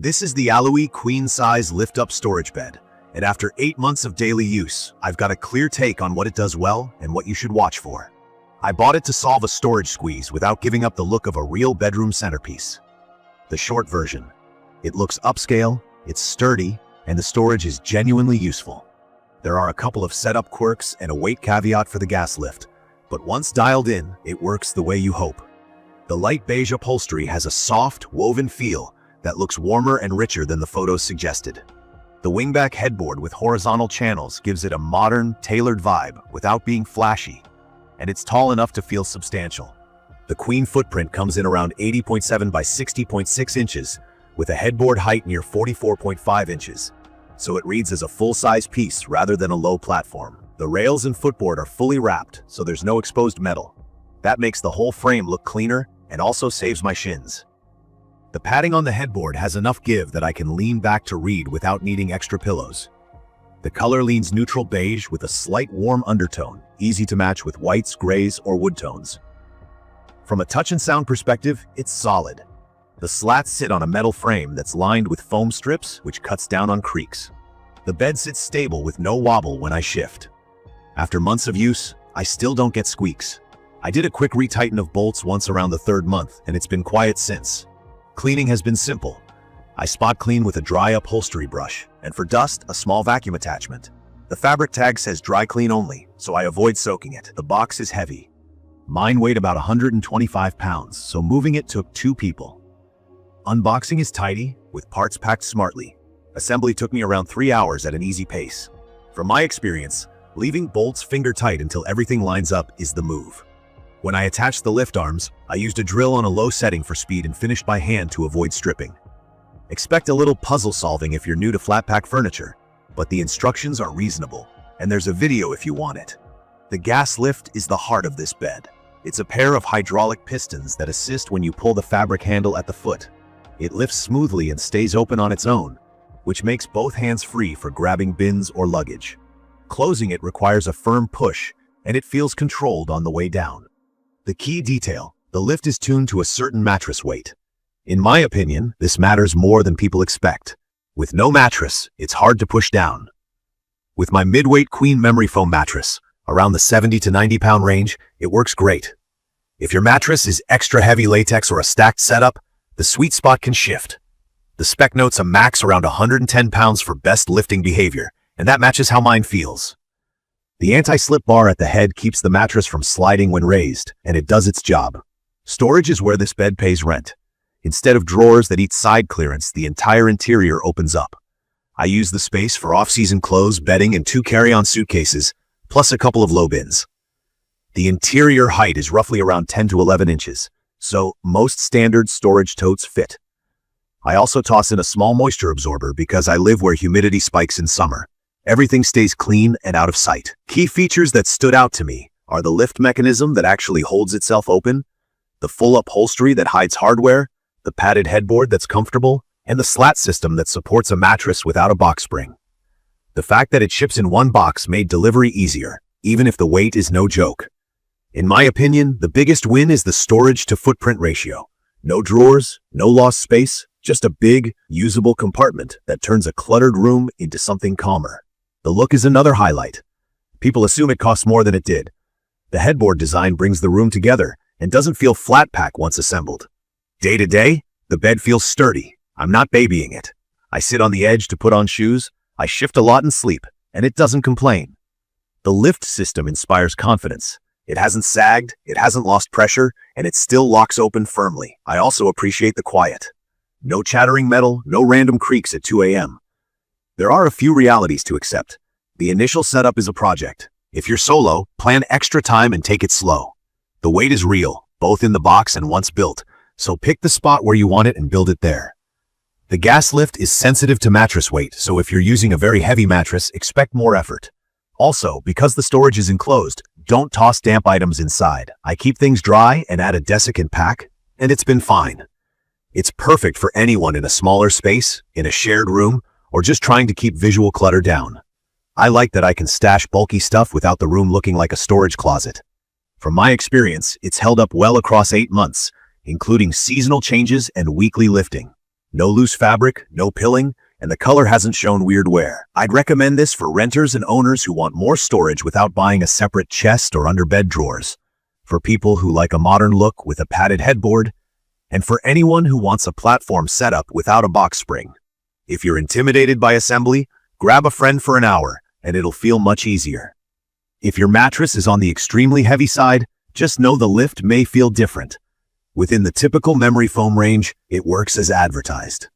This is the Allewie queen-size lift-up storage bed, and after 8 months of daily use, I've got a clear take on what it does well and what you should watch for. I bought it to solve a storage squeeze without giving up the look of a real bedroom centerpiece. The short version: it looks upscale, it's sturdy, and the storage is genuinely useful. There are a couple of setup quirks and a weight caveat for the gas lift, but once dialed in, it works the way you hope. The light beige upholstery has a soft, woven feel that looks warmer and richer than the photos suggested. The wingback headboard with horizontal channels gives it a modern, tailored vibe without being flashy, and it's tall enough to feel substantial. The queen footprint comes in around 80.7 by 60.6 inches, with a headboard height near 44.5 inches, so it reads as a full-size piece rather than a low platform. The rails and footboard are fully wrapped, so there's no exposed metal. That makes the whole frame look cleaner and also saves my shins. The padding on the headboard has enough give that I can lean back to read without needing extra pillows. The color leans neutral beige with a slight warm undertone, easy to match with whites, grays, or wood tones. From a touch and sound perspective, it's solid. The slats sit on a metal frame that's lined with foam strips, which cuts down on creaks. The bed sits stable with no wobble when I shift. After months of use, I still don't get squeaks. I did a quick retighten of bolts once around the 3rd month, and it's been quiet since. Cleaning has been simple. I spot clean with a dry upholstery brush, and for dust, a small vacuum attachment. The fabric tag says dry clean only, so I avoid soaking it. The box is heavy. Mine weighed about 125 pounds, so moving it took 2 people. Unboxing is tidy, with parts packed smartly. Assembly took me around 3 hours at an easy pace. From my experience, leaving bolts finger tight until everything lines up is the move. When I attached the lift arms, I used a drill on a low setting for speed and finished by hand to avoid stripping. Expect a little puzzle solving if you're new to flat pack furniture, but the instructions are reasonable, and there's a video if you want it. The gas lift is the heart of this bed. It's a pair of hydraulic pistons that assist when you pull the fabric handle at the foot. It lifts smoothly and stays open on its own, which makes both hands free for grabbing bins or luggage. Closing it requires a firm push, and it feels controlled on the way down. The key detail: the lift is tuned to a certain mattress weight. In my opinion, this matters more than people expect. With no mattress, it's hard to push down. With my mid-weight queen memory foam mattress, around the 70 to 90 pound range, it works great. If your mattress is extra heavy latex or a stacked setup, the sweet spot can shift. The spec notes a max around 110 pounds for best lifting behavior, and that matches how mine feels. The anti-slip bar at the head keeps the mattress from sliding when raised, and it does its job. Storage is where this bed pays rent. Instead of drawers that eat side clearance, the entire interior opens up. I use the space for off-season clothes, bedding, and 2 carry-on suitcases, plus a couple of low bins. The interior height is roughly around 10 to 11 inches, so most standard storage totes fit. I also toss in a small moisture absorber because I live where humidity spikes in summer. Everything stays clean and out of sight. Key features that stood out to me are the lift mechanism that actually holds itself open, the full upholstery that hides hardware, the padded headboard that's comfortable, and the slat system that supports a mattress without a box spring. The fact that it ships in one box made delivery easier, even if the weight is no joke. In my opinion, the biggest win is the storage to footprint ratio. No drawers, no lost space, just a big, usable compartment that turns a cluttered room into something calmer. The look is another highlight. People assume it costs more than it did. The headboard design brings the room together and doesn't feel flat pack once assembled. Day to day, the bed feels sturdy. I'm not babying it. I sit on the edge to put on shoes, I shift a lot and sleep, and it doesn't complain. The lift system inspires confidence. It hasn't sagged, it hasn't lost pressure, and it still locks open firmly. I also appreciate the quiet. No chattering metal, no random creaks at 2 a.m. There are a few realities to accept. The initial setup is a project. If you're solo, plan extra time and take it slow. The weight is real, both in the box and once built, so pick the spot where you want it and build it there. The gas lift is sensitive to mattress weight, so if you're using a very heavy mattress, expect more effort. Also, because the storage is enclosed, don't toss damp items inside. I keep things dry and add a desiccant pack, and it's been fine. It's perfect for anyone in a smaller space, in a shared room, or just trying to keep visual clutter down. I like that I can stash bulky stuff without the room looking like a storage closet. From my experience, it's held up well across 8 months, including seasonal changes and weekly lifting. No loose fabric, no pilling, and the color hasn't shown weird wear. I'd recommend this for renters and owners who want more storage without buying a separate chest or underbed drawers, for people who like a modern look with a padded headboard, and for anyone who wants a platform setup without a box spring. If you're intimidated by assembly, grab a friend for an hour, and it'll feel much easier. If your mattress is on the extremely heavy side, just know the lift may feel different. Within the typical memory foam range, it works as advertised.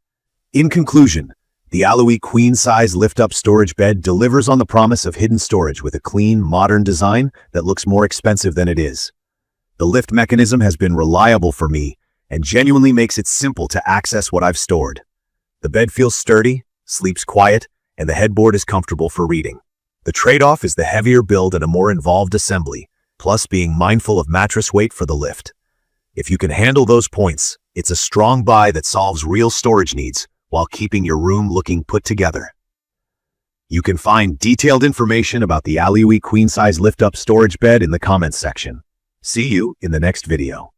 In conclusion, the Allewie queen-size lift-up storage bed delivers on the promise of hidden storage with a clean, modern design that looks more expensive than it is. The lift mechanism has been reliable for me and genuinely makes it simple to access what I've stored. The bed feels sturdy, sleeps quiet, and the headboard is comfortable for reading. The trade-off is the heavier build and a more involved assembly, plus being mindful of mattress weight for the lift. If you can handle those points, it's a strong buy that solves real storage needs while keeping your room looking put together. You can find detailed information about the Allewie queen-size lift-up storage bed in the comments section. See you in the next video.